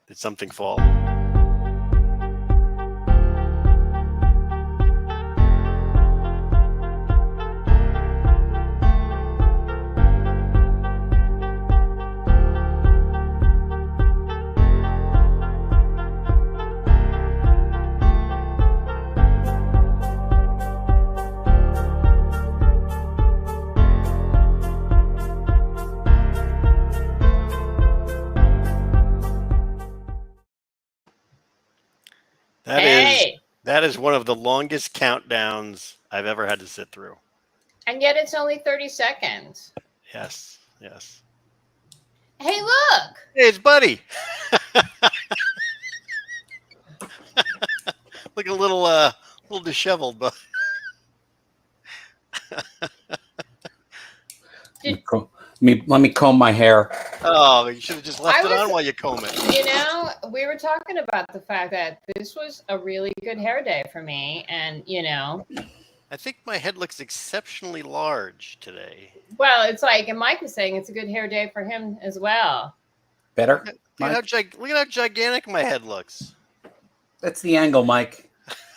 Did something fall? That is one of the longest countdowns I've ever had to sit through. And yet it's only 30 seconds. Yes, yes. Hey, look! Hey, it's Buddy. Look a little disheveled, but let me comb my hair. Oh, you should have just left it on while you comb it. You know, we were talking about the fact that this was a really good hair day for me, and you know, I think my head looks exceptionally large today. Well, it's like, and Mike was saying it's a good hair day for him as well. Better? Look at how gigantic my head looks. That's the angle, Mike.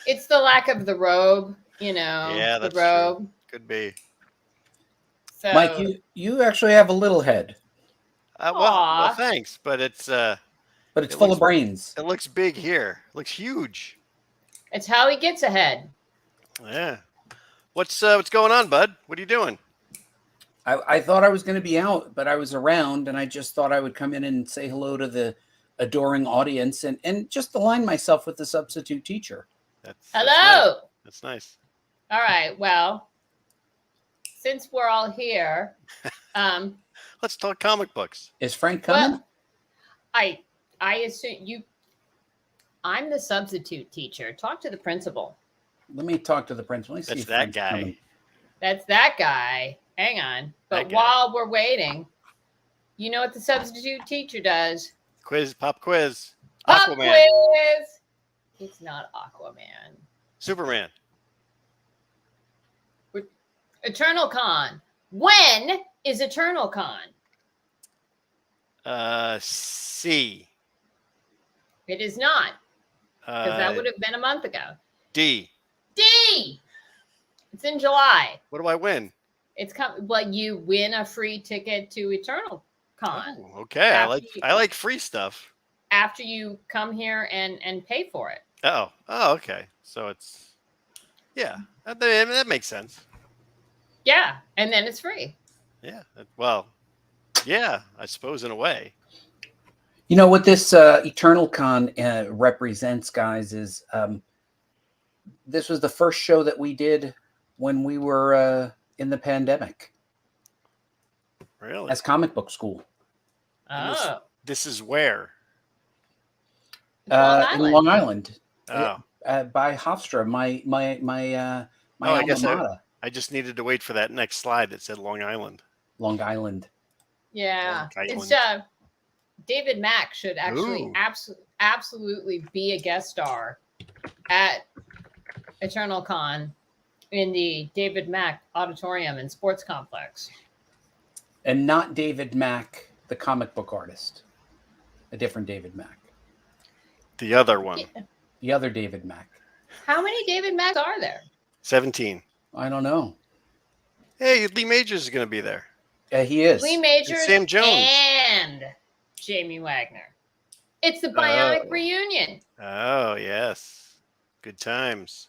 It's the lack of the robe, you know. Yeah, that's the robe. True. Could be. So, Mike, you actually have a little head. Well, thanks, but it's full of brains. It looks big here. It looks huge. It's how he gets ahead. Yeah. What's going on, bud? What are you doing? I thought I was going to be out, but I was around, and I just thought I would come in and say hello to the adoring audience and just align myself with the substitute teacher. Hello. That's nice. All right. Well, since we're all here, let's talk comic books. Is Frank coming? Well, I assume you. I'm the substitute teacher. Talk to the principal. Let me talk to the principal. That's that guy. Coming. That's that guy. Hang on. But while we're waiting, you know what the substitute teacher does? Pop quiz. Pop Aquaman. quiz. It's not Aquaman. Superman. EternalCon. When is EternalCon? C. It is not. Because that would have been a month ago. D. It's in July. What do I win? It's well, you win a free ticket to EternalCon. Oh, okay. I like free stuff. After you come here and pay for it. Oh, okay. So it's that makes sense. Yeah, and then it's free. Yeah. Well, yeah, I suppose in a way. You know what this EternalCon represents, guys, is this was the first show that we did when we were in the pandemic. Really? As comic book school. Oh. This is where? In Long Island. Oh. By Hofstra, my alma mater. I just needed to wait for that next slide that said Long Island. Long Island. Yeah. It's David Mack should actually absolutely be a guest star at EternalCon in the David Mack Auditorium and Sports Complex. And not David Mack, the comic book artist. A different David Mack. The other one. Yeah. The other David Mack. How many David Macks are there? 17. I don't know. Hey, Lee Majors is going to be there. Yeah, he is. Lee Majors and Sam Jones. And Jamie Wagner. It's the Bionic Reunion. Oh, yes. Good times.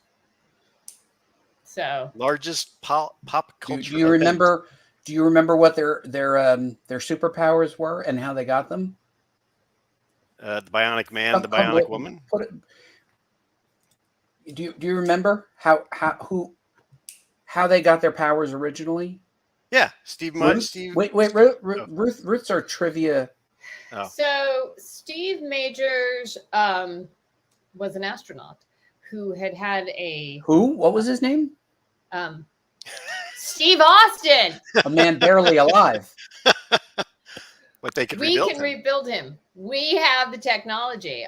So largest pop culture. Do you remember? Do you remember what their superpowers were and how they got them? The Bionic Man, the Bionic Woman. Do you remember how they got their powers originally? Yeah, Steve Mudd. Wait, Ruth's our trivia. Oh. So Steve Majors was an astronaut who had a who? What was his name? Steve Austin. A man barely alive. But they can rebuild him. We have the technology.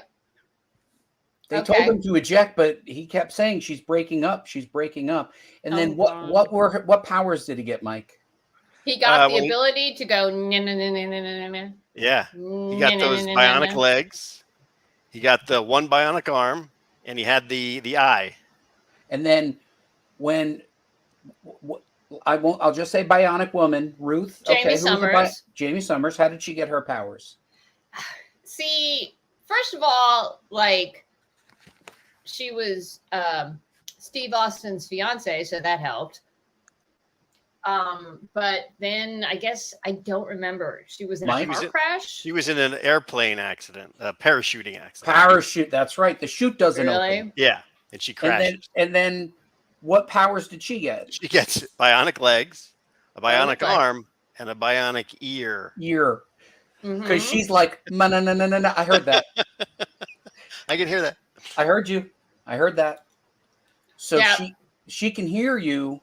They told him to eject, but he kept saying she's breaking up. She's breaking up. And then what powers did he get, Mike? He got the ability to go. Yeah, he got those bionic legs. He got the one bionic arm, and he had the eye. And then when I'll just say Bionic Woman, Ruth. Jamie Summers. Jamie Summers. How did she get her powers? See, first of all, like she was Steve Austin's fiance, so that helped. But then I guess I don't remember. She was in a car crash. She was in an airplane accident, a parachuting accident. Parachute. That's right. The chute doesn't open. Yeah, and she crashes. And then what powers did she get? She gets bionic legs, a bionic arm, and a bionic ear. Because she's like, no. I heard that. I can hear that. I heard you. I heard that. So she can hear you,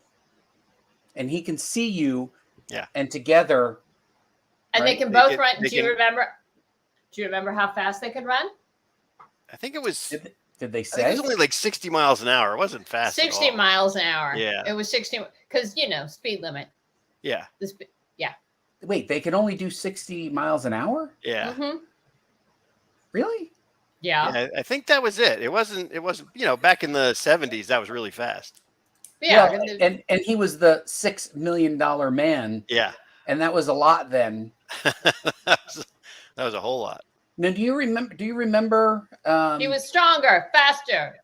and he can see you. Yeah. And together. And they can both run. Do you remember how fast they could run? I think it was. Did they say? It was only like 60 miles an hour. It wasn't fast. 60 miles an hour. Yeah. It was 60 because speed limit. Yeah. Yeah. Wait, they could only do 60 miles an hour? Yeah. Mm-hmm. Really? Yeah. I think that was it. It wasn't, back in the 70s, that was really fast. Yeah. Well, and he was the $6 million man. Yeah. And that was a lot then. that was a whole lot. Now, do you remember? He was stronger, faster.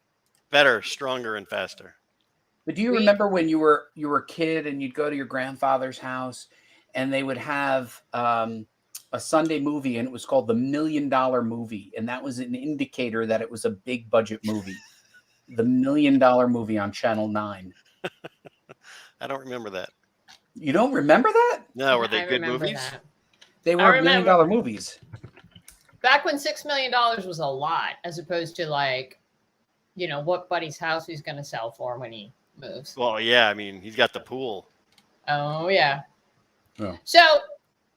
Better, stronger, and faster. But do you remember when you were a kid and you'd go to your grandfather's house and they would have a Sunday movie and it was called the $1 Million Movie, and that was an indicator that it was a big budget movie. The $1 Million Movie on Channel 9. I don't remember that. You don't remember that? No, were they good movies? That. They were $1 million movies. Back when $6 million was a lot, as opposed to like, what Buddy's house he's going to sell for when he moves. Well, yeah, I mean, he's got the pool. Oh, yeah. Oh. So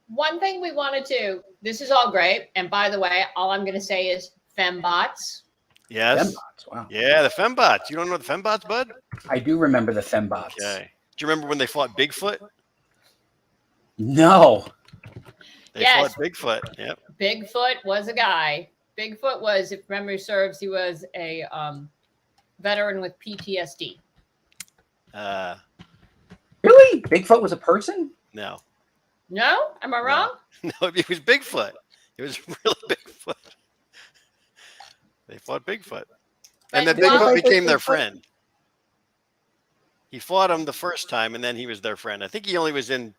one thing we wanted to, this is all great. And by the way, all I'm going to say is fembots. Yes. Fembots, wow. Yeah, the fembots. You don't know the fembots, bud? I do remember the fembots. Okay. Do you remember when they fought Bigfoot? No. They fought Bigfoot. Yep. Bigfoot was a guy. Bigfoot was, if memory serves, he was a veteran with PTSD. Really? Bigfoot was a person? No. No? Am I wrong? No, it was Bigfoot. It was really Bigfoot. They fought Bigfoot. And then Bigfoot became their friend. He fought him the first time, and then he was their friend. I think he only was in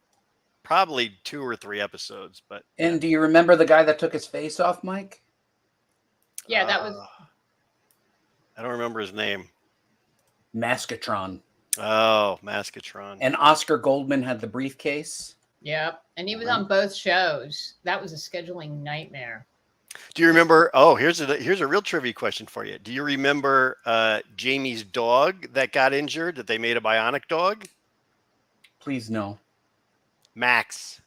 probably 2 or 3 episodes. And do you remember the guy that took his face off, Mike? Yeah, that was... I don't remember his name. Maskatron. Oh, Maskatron. And Oscar Goldman had the briefcase. Yep. And he was on both shows. That was a scheduling nightmare. Do you remember? Oh, here's a real trivia question for you. Do you remember Jamie's dog that got injured, that they made a bionic dog? Please, no. Max.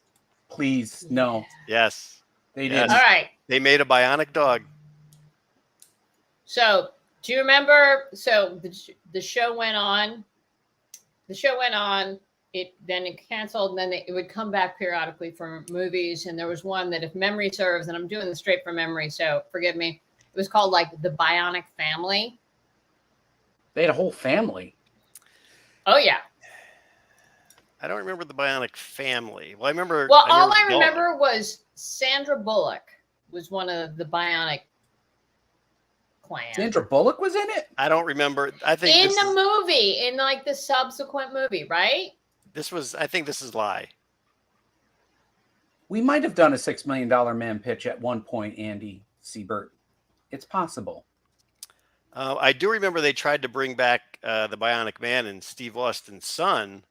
Please, no. Yes. They did. All right. They made a bionic dog. So, do you remember? So, the show went on. It canceled, and then it would come back periodically for movies. And there was one that, if memory serves, and I'm doing this straight from memory, so forgive me. It was called like The Bionic Family. They had a whole family. Oh yeah. I don't remember The Bionic Family. Well, I remember. Well, all I remember was Sandra Bullock was one of the Bionic clan. Sandra Bullock was in it? I don't remember. I think in the movie, in like the subsequent movie, right? I think this is lie. We might have done a $6 million man pitch at one point, Andy Siebert. It's possible. I do remember they tried to bring back the Bionic Man, and Steve Austin's son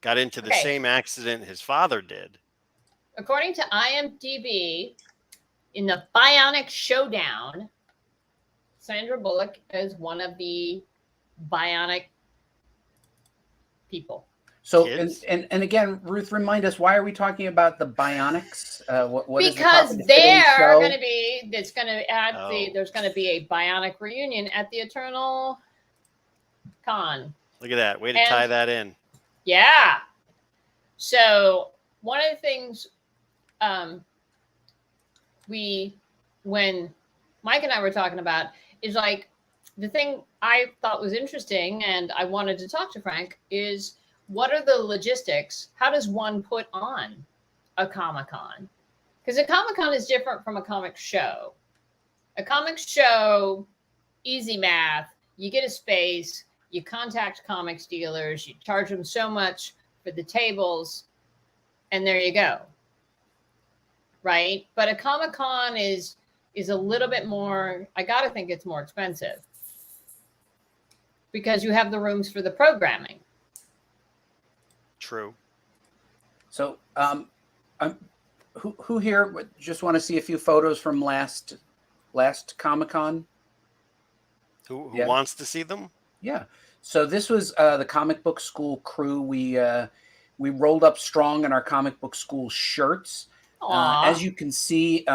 got into the same accident his father did. According to IMDb, in the Bionic Showdown, Sandra Bullock is one of the Bionic people. So, and again, Ruth, remind us, why are we talking about the Bionics? What because they're going to be, there's going to be a Bionic reunion at the EternalCon. Look at that. Way to tie that in. Yeah. So one of the things when Mike and I were talking about is like the thing I thought was interesting, and I wanted to talk to Frank, is what are the logistics? How does one put on a Comic-Con? Because a Comic-Con is different from a comic show. A comic show, easy math, you get a space, you contact comics dealers, you charge them so much for the tables, and there you go. Right? But a Comic-Con is a little bit more, I got to think it's more expensive because you have the rooms for the programming. True. So, who here just want to see a few photos from last Comic-Con? Who wants to see them? Yeah. So this was the comic book school crew. We rolled up strong in our comic book school shirts. As you can see,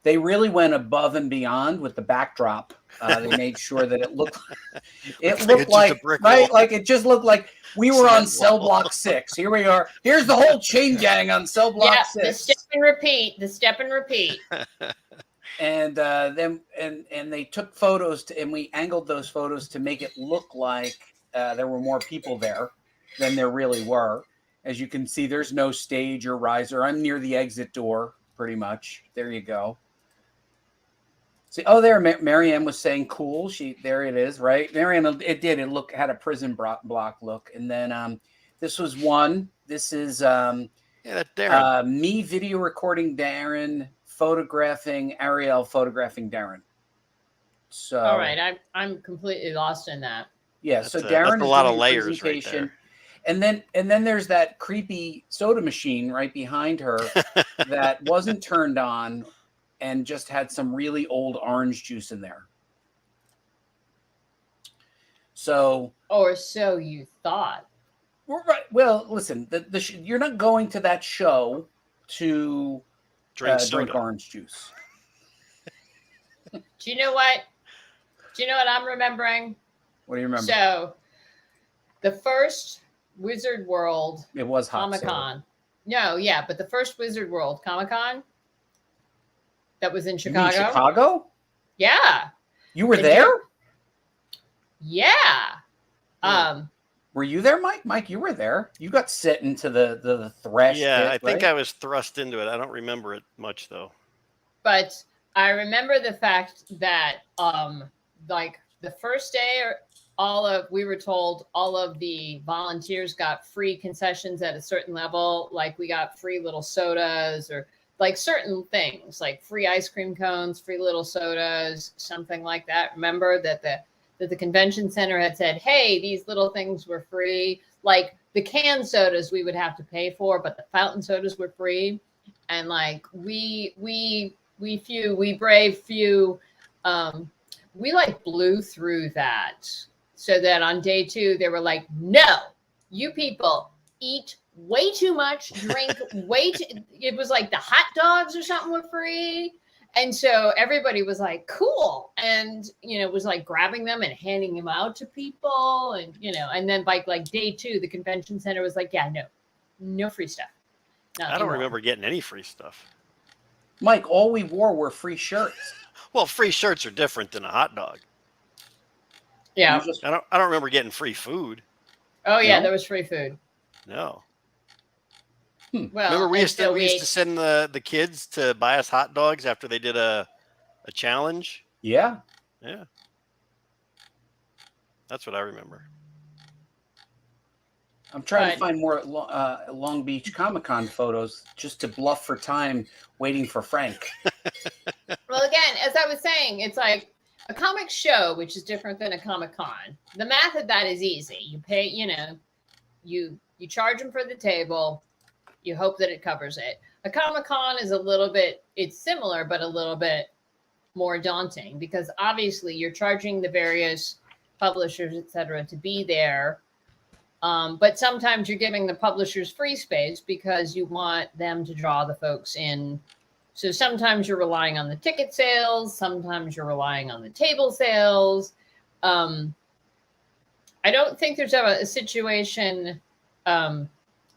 they really went above and beyond with the backdrop. They made sure that it looked like right, like it just looked like we were on Cell Block 6. Here we are. Here's the whole chain gang on Cell Block 6. The step and repeat. And then they took photos and we angled those photos to make it look like there were more people there than there really were. As you can see, there's no stage or riser. I'm near the exit door, pretty much. There you go. See, oh, there, Marianne was saying cool. There it is, right? Marianne, it had a prison block look. And then this was one. This is that's Darren. Me video recording Darren, photographing Ariel, photographing Darren. So all right, I'm completely lost in that. Yeah, so Darren, that's a lot of layers right there. And then there's that creepy soda machine right behind her that wasn't turned on and just had some really old orange juice in there. So, or so you thought. Right. Well, listen, you're not going to that show to drink orange juice. Do you know what I'm remembering? What do you remember? So, the first Wizard World, it was Comic-Con. No, yeah, but the first Wizard World Comic-Con that was in Chicago. You mean Chicago? Yeah. You were there? Yeah. Were you there, Mike? Mike, you were there. You got set into the thresh. Yeah, I think I was thrust into it. I don't remember it much though. But I remember the fact that like the first day we were told all of the volunteers got free concessions at a certain level. Like we got free little sodas or like certain things like free ice cream cones, free little sodas, something like that. Remember that the convention center had said, hey, these little things were free. Like the canned sodas we would have to pay for, but the fountain sodas were free. And like we brave few, we like blew through that. So that on day 2, they were like, no, you people eat way too much, drink it was like the hot dogs or something were free. And so everybody was like, cool. And, was like grabbing them and handing them out to people. And, and then by like day 2, the convention center was like, yeah, no free stuff. I don't remember getting any free stuff. Mike, all we wore were free shirts. Well, free shirts are different than a hot dog. Yeah. I don't remember getting free food. Oh yeah, there was free food. No. Well, remember we used to send the kids to buy us hot dogs after they did a challenge? Yeah. Yeah. That's what I remember. I'm trying to find more Long Beach Comic-Con photos just to bluff for time waiting for Frank. Well, again, as I was saying, it's like a comic show, which is different than a Comic-Con. The math of that is easy. You pay, you charge them for the table. You hope that it covers it. A Comic-Con is it's similar, but a little bit more daunting because obviously you're charging the various publishers, et cetera, to be there. But sometimes you're giving the publishers free space because you want them to draw the folks in. So sometimes you're relying on the ticket sales. Sometimes you're relying on the table sales. I don't think there's ever a situation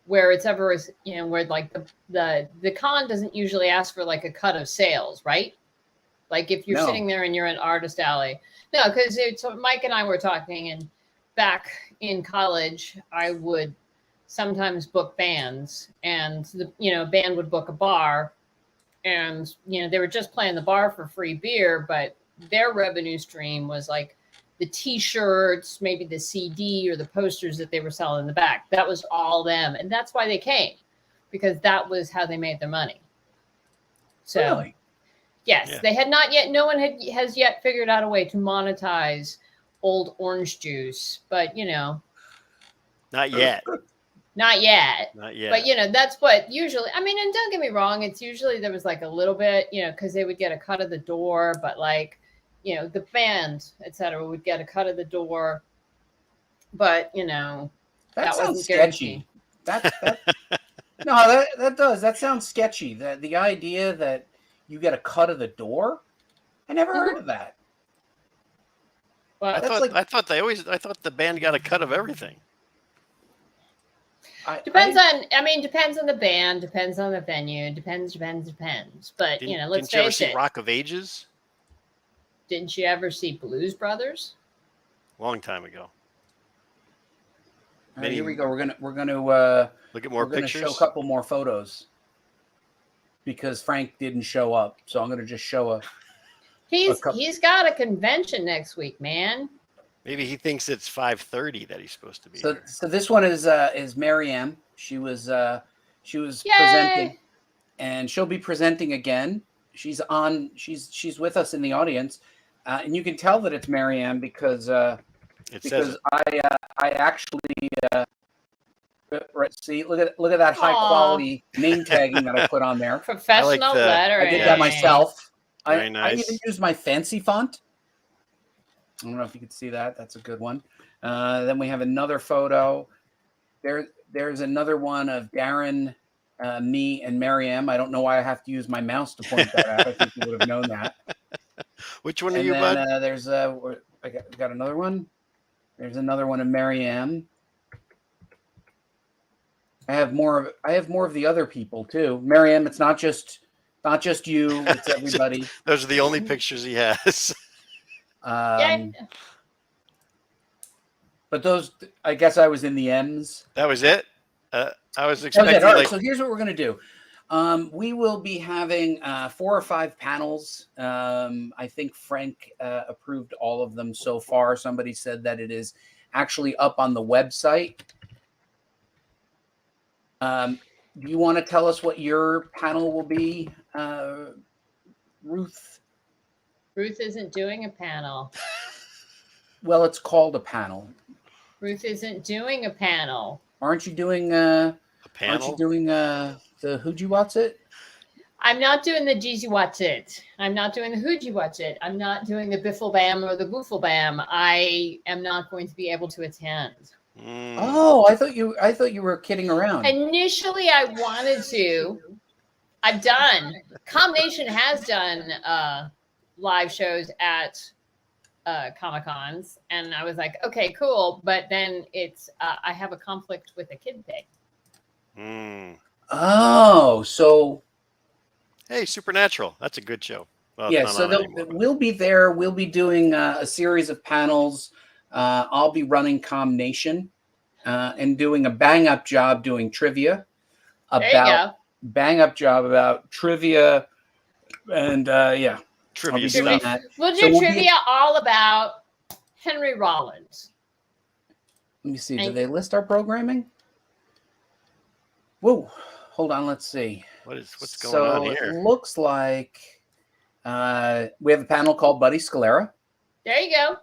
where it's ever, where like the con doesn't usually ask for like a cut of sales, right? Like if you're sitting there and you're in artist alley. No, because Mike and I were talking, and back in college, I would sometimes book bands, and band would book a bar, and they were just playing the bar for free beer, but their revenue stream was like the T-shirts, maybe the CD or the posters that they were selling in the back. That was all them, and that's why they came, because that was how they made their money. So, really? Yes, they had not yet. No one has yet figured out a way to monetize old orange juice, but not yet. Not yet. Not yet. But that's what usually. I mean, and don't get me wrong, it's usually there was like a little bit, because they would get a cut of the door, but like, the band, etc., would get a cut of the door, but that sounds sketchy. That no, that does. That sounds sketchy. The idea that you get a cut of the door, I never heard of that. Well, I thought the band got a cut of everything. Depends on the band, depends on the venue, depends. But let's face it. Rock of Ages? Didn't you ever see Blues Brothers? Long time ago. Here we go. We're gonna look at more pictures. Show a couple more photos because Frank didn't show up, so I'm gonna just show He's got a convention next week, man. Maybe he thinks it's 5:30 that he's supposed to be. So this one is Mary M. She was Yay! presenting, and she'll be presenting again. She's with us in the audience, and you can tell that it's Mary M. because I actually see look at that high quality name tagging that I put on there. Professional lettering. I did that myself. Very nice. I even used my fancy font. I don't know if you can see that. That's a good one. Then we have another photo. There's another one of Darren, me, and Mary M. I don't know why I have to use my mouse to point that out. I think you would have known that. Which one are you, bud? There's I got another one. There's another one of Mary M. I have more of the other people too. Mary M. It's not just you. It's everybody. Those are the only pictures he has. But those, I guess I was in the M's. That was it. I was expecting. All right, so here's what we're gonna do. We will be having 4 or 5 panels. I think Frank approved all of them so far. Somebody said that it is actually up on the website. Do you want to tell us what your panel will be, Ruth? Ruth isn't doing a panel. Well, it's called a panel. Ruth isn't doing a panel. Aren't you doing a panel? Aren't you doing the Who'd You Watch It? I'm not doing the Jeezy Watch It. I'm not doing the Who'd You Watch It. I'm not doing the Biffle Bam or the Boofle Bam. I am not going to be able to attend. Oh, I thought you were kidding around. Initially, I wanted to. I've done. Combination has done live shows at Comic-Cons, and I was like, okay, cool. But then it's I have a conflict with a kid thing. Oh, so hey, Supernatural. That's a good show. Well, yeah, so we'll be there. We'll be doing a series of panels. I'll be running Combination and doing a bang-up job doing trivia about trivia, and yeah, trivia stuff. We'll do trivia all about Henry Rollins. Let me see. Do they list our programming? Whoa, hold on. Let's see. What's going on here? So it looks like we have a panel called Buddy Scalera. There you go.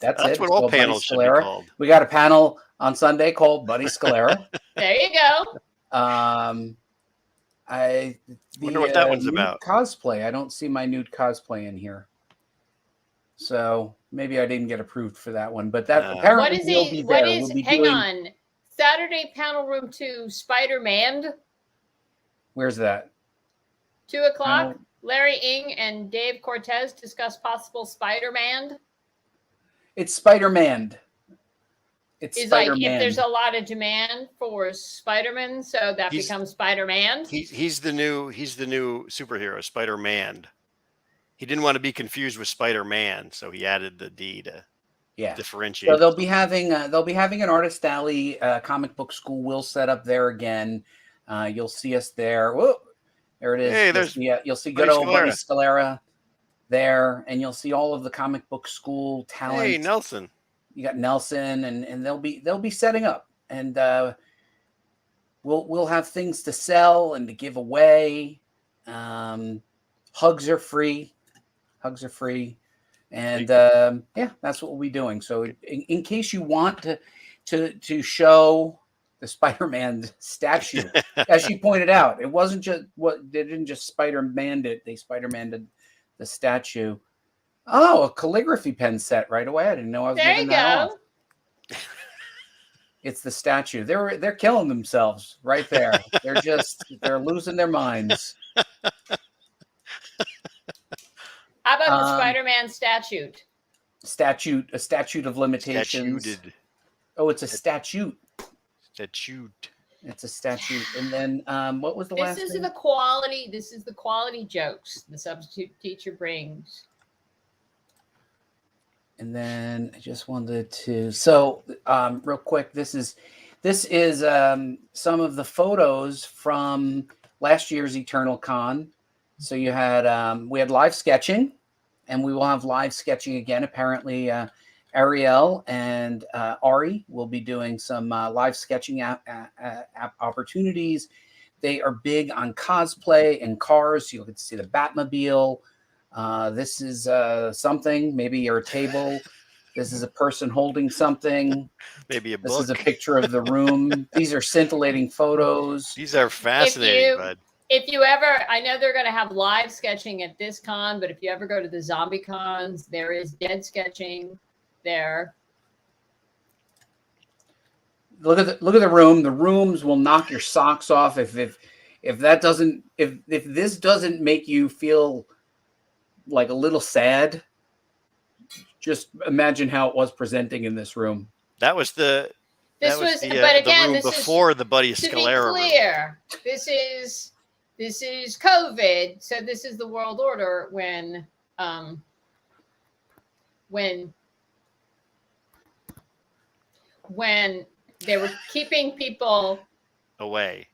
That's what all panels should be called. We got a panel on Sunday called Buddy Scalera. There you go. I wonder what that one's about. Cosplay. I don't see my nude cosplay in here, so maybe I didn't get approved for that one. But that apparently will be there. Hang on. Saturday panel room 2, Spider-Man. Where's that? 2:00. Larry Ng and Dave Cortez discuss possible Spider-Man. It's Spider-Man. It's Spider-Man. Like if there's a lot of demand for Spider-Man, so that becomes Spider-Man. He's the new superhero, Spider-Man. He didn't want to be confused with Spider-Man, so he added the D to differentiate. So they'll be having an Artist Alley comic book school. We'll set up there again. You'll see us there. Whoa, there it is. Hey, you'll see good old buddy Scalera there, and you'll see all of the comic book school talent. Hey, Nelson. You got Nelson, and they'll be setting up, and we'll have things to sell and to give away. Hugs are free. And that's what we'll be doing. So in case you want to show the Spider-Man statue, as she pointed out, it wasn't just they didn't just Spider-Man it, they Spider-Man the statue. Oh, a calligraphy pen set right away. I didn't know I was giving that off. It's the statue. They're killing themselves right there. They're losing their minds. How about the Spider-Man statute? A statute of limitations. Statuted. Oh, it's a statute. Statute. It's a statute. And then what was the last thing? This is the quality jokes the substitute teacher brings. And then I just wanted to real quick, this is some of the photos from last year's EternalCon. So you had we had live sketching, and we will have live sketching again. Apparently, Ariel and Ari will be doing some live sketching opportunities. They are big on cosplay and cars. You'll get to see the Batmobile. This is something, maybe your table. This is a person holding something. Maybe a book. This is a picture of the room. These are scintillating photos. These are fascinating, bud. If you ever, I know they're going to have live sketching at this con, but if you ever go to the zombie cons, there is dead sketching there. Look at the room. The rooms will knock your socks off if this doesn't make you feel like a little sad. Just imagine how it was presenting in this room. That was the room before the Buddy Scalera. To be clear, this is COVID, so this is the world order when they were keeping people away.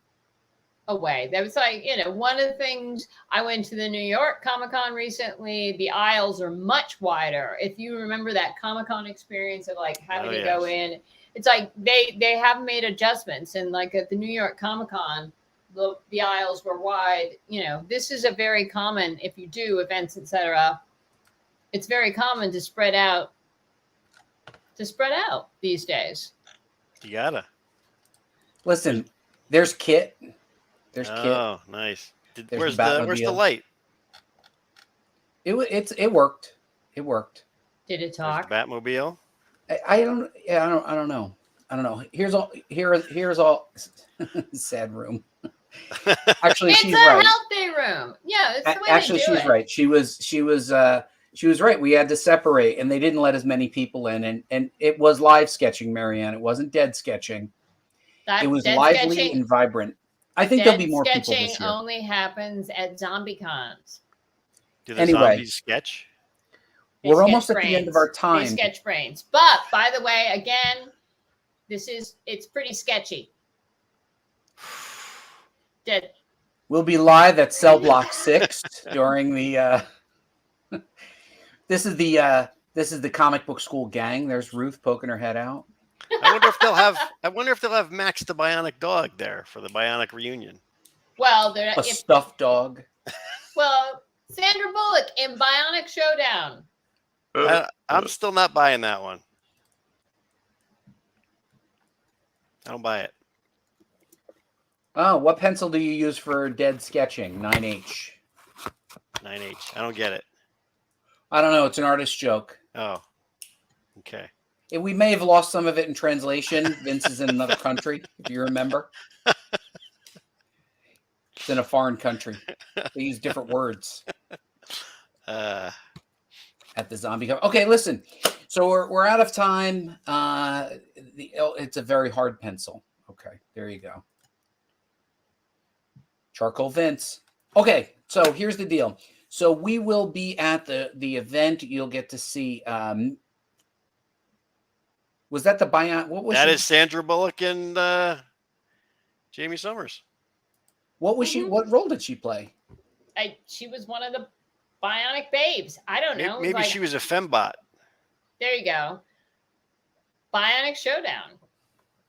That was like, one of the things. I went to the New York Comic-Con recently. The aisles are much wider. If you remember that Comic-Con experience of like having to go in, it's like they have made adjustments. And like at the New York Comic-Con, the aisles were wide. This is a very common, if you do events, etc. It's very common to spread out these days. You gotta listen. There's Kit. There's Kit. Oh, nice. Where's the light? It worked. It worked. Did it talk? Batmobile. I don't know. Here's all. Sad room. Actually, it's she's a right. healthy room. Yeah, it's the way actually they do she's right. She was right. We had to separate, and they didn't let as many people in, and it was live sketching, Marianne. It wasn't dead sketching. It was lively and vibrant. I think there'll be more people this year. Sketching only happens at zombie cons. Do the zombies sketch? We're almost at the end of our time. They sketch brains. But by the way, again, it's pretty sketchy. Dead. We'll be live at Cell Block 6 during the this is the comic book school gang. There's Ruth poking her head out. I wonder if they'll have Max the Bionic dog there for the Bionic Reunion. Well, stuffed dog. Well, Sandra Bullock in Bionic Showdown. I'm still not buying that one. I don't buy it. Oh, what pencil do you use for dead sketching? 9H. 9H. I don't get it. I don't know. It's an artist joke. Oh, okay. We may have lost some of it in translation. Vince is in another country, if you remember. It's in a foreign country. They use different words. At the zombie. Okay, listen. So we're out of time. It's a very hard pencil. Okay, there you go. Charcoal Vince. Okay, so here's the deal. So we will be at the event. You'll get to see. Was that the Bionic? What was that? Is Sandra Bullock and Jamie Summers? What was she? What role did she play? She was one of the Bionic babes. I don't know. Maybe she was a fembot. There you go. Bionic Showdown.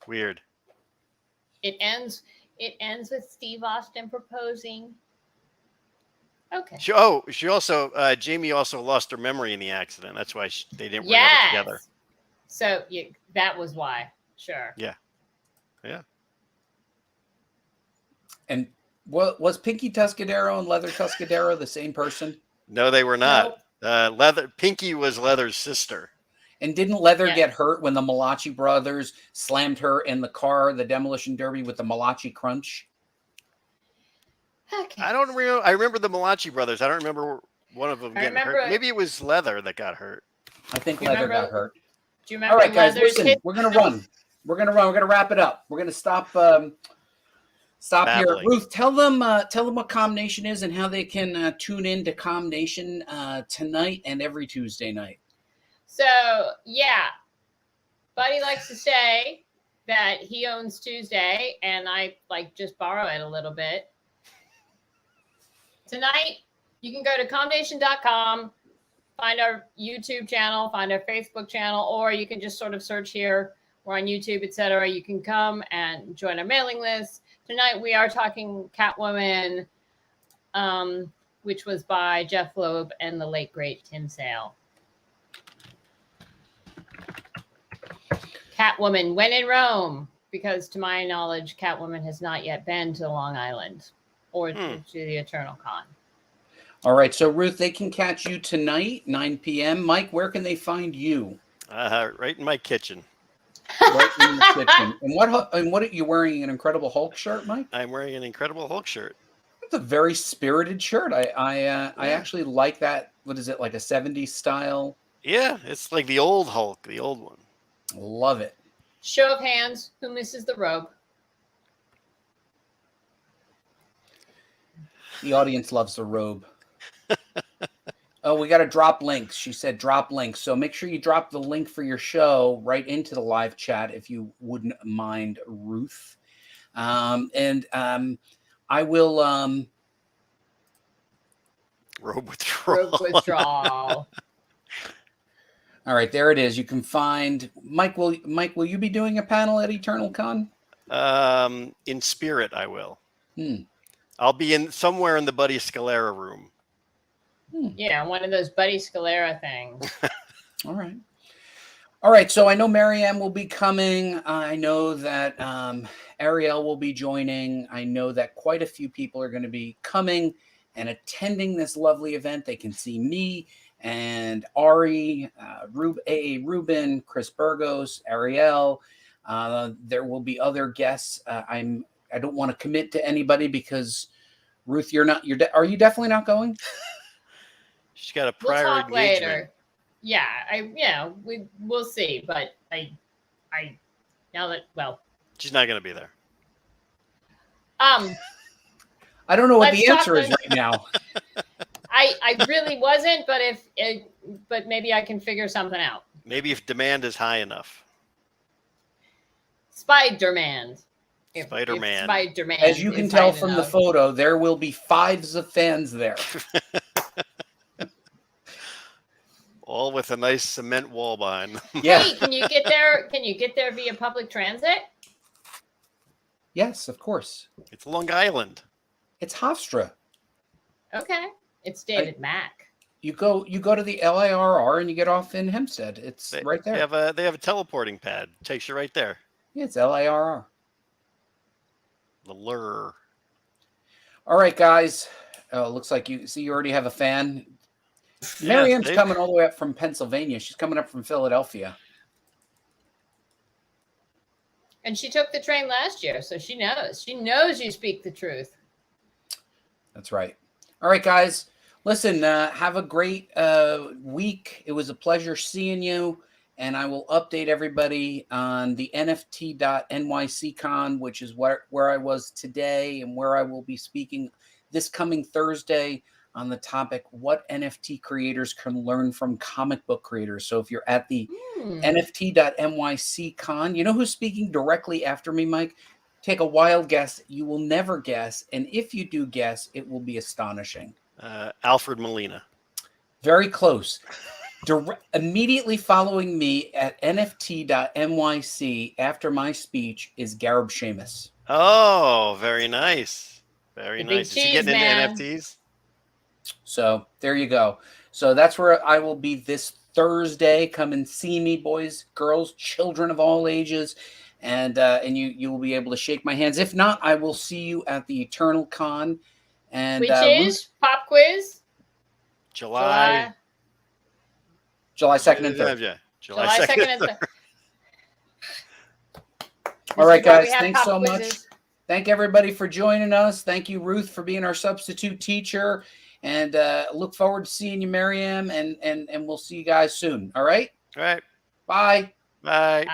Weird. It ends with Steve Austin proposing. Okay. She also Jamie also lost her memory in the accident. That's why they didn't work together. So that was why. Sure. Yeah. And was Pinky Tuscadero and Leather Tuscadero the same person? No, they were not. Nope. Pinky was Leather's sister. And didn't Leather get hurt when the Malachi brothers slammed her in the car, the demolition derby, with the Malachi crunch? Okay. I don't remember. I remember the Malachi brothers. I don't remember one of them getting hurt. Maybe it was Leather that got hurt. I think Leather got hurt. Do you remember? All right, guys, listen. We're gonna run. We're gonna wrap it up. We're gonna stop here. Ruth, tell them what Com Nation is and how they can tune in to Com Nation tonight and every Tuesday night. So Buddy likes to say that he owns Tuesday, and I just borrow it a little bit. Tonight, you can go to comnation.com, find our YouTube channel, find our Facebook channel, or you can just sort of search here. We're on YouTube, etc. You can come and join our mailing list. Tonight, we are talking Catwoman, which was by Jeff Loeb and the late, great Tim Sale. Catwoman, when in Rome, because to my knowledge, Catwoman has not yet been to Long Island or to the EternalCon. All right. So, Ruth, they can catch you tonight, 9 p.m. Mike, where can they find you? Right in my kitchen. Right in the kitchen. And what are you wearing? An Incredible Hulk shirt, Mike? I'm wearing an Incredible Hulk shirt. It's a very spirited shirt. I actually like that. What is it, like a 70s style? Yeah, it's like the old Hulk, the old one. Love it. Show of hands. Who misses the robe? The audience loves the robe. Oh, we got to drop links. She said drop links. So make sure you drop the link for your show right into the live chat if you wouldn't mind, Ruth. I will... Robe withdrawal. Robe withdrawal. All right, there it is. You can find Mike. Will you be doing a panel at EternalCon? In spirit, I will. I'll be somewhere in the Buddy Scalera room. Yeah, one of those Buddy Scalera things. All right. So I know Marianne will be coming. I know that Ariel will be joining. I know that quite a few people are going to be coming and attending this lovely event. They can see me and Ari, Ruben, Chris Burgos, Ariel. There will be other guests. I don't want to commit to anybody because Ruth, are you definitely not going? She's got a prior we'll talk engagement. Later. We'll see. But she's not going to be there. I don't know what the answer is right now. I really wasn't, but maybe I can figure something out. Maybe if demand is high enough. Spider-Man. Spider-Man. As you can tell from the photo, there will be fives of fans there. All with a nice cement wall behind them. Yeah. Hey, can you get there? Can you get there via public transit? Yes, of course. It's Long Island. It's Hofstra. Okay. It's David Mack. You go to the LIRR and you get off in Hempstead. It's right there. They have a teleporting pad. It takes you right there. Yeah, it's LIRR. The lure. All right, guys. Looks like you already have a fan. Marianne's coming all the way up from Pennsylvania. She's coming up from Philadelphia. And she took the train last year, so she knows. She knows you speak the truth. That's right. All right, guys. Listen, have a great week. It was a pleasure seeing you. And I will update everybody on the NFT.NYCCon, which is where I was today and where I will be speaking this coming Thursday. on the topic, what NFT creators can learn from comic book creators. So if you're at the NFT.NYC con, you know who's speaking directly after me, Mike? Take a wild guess. You will never guess. And if you do guess, it will be astonishing. Alfred Molina. Very close. Immediately following me at NFT.NYC after my speech is Garib Sheamus. Oh, very nice. Very the nice. Is he getting into NFTs? So there you go. So that's where I will be this Thursday. Come and see me, boys, girls, children of all ages. And you will be able to shake my hands. If not, I will see you at the EternalCon. And which is pop quiz July 2nd and 3rd. Yeah, July 2nd and 3rd. All right, guys. Thanks so much. Thank everybody for joining us. Thank you, Ruth, for being our substitute teacher. And look forward to seeing you, Maryam. And we'll see you guys soon. All right? All right. Bye. Bye.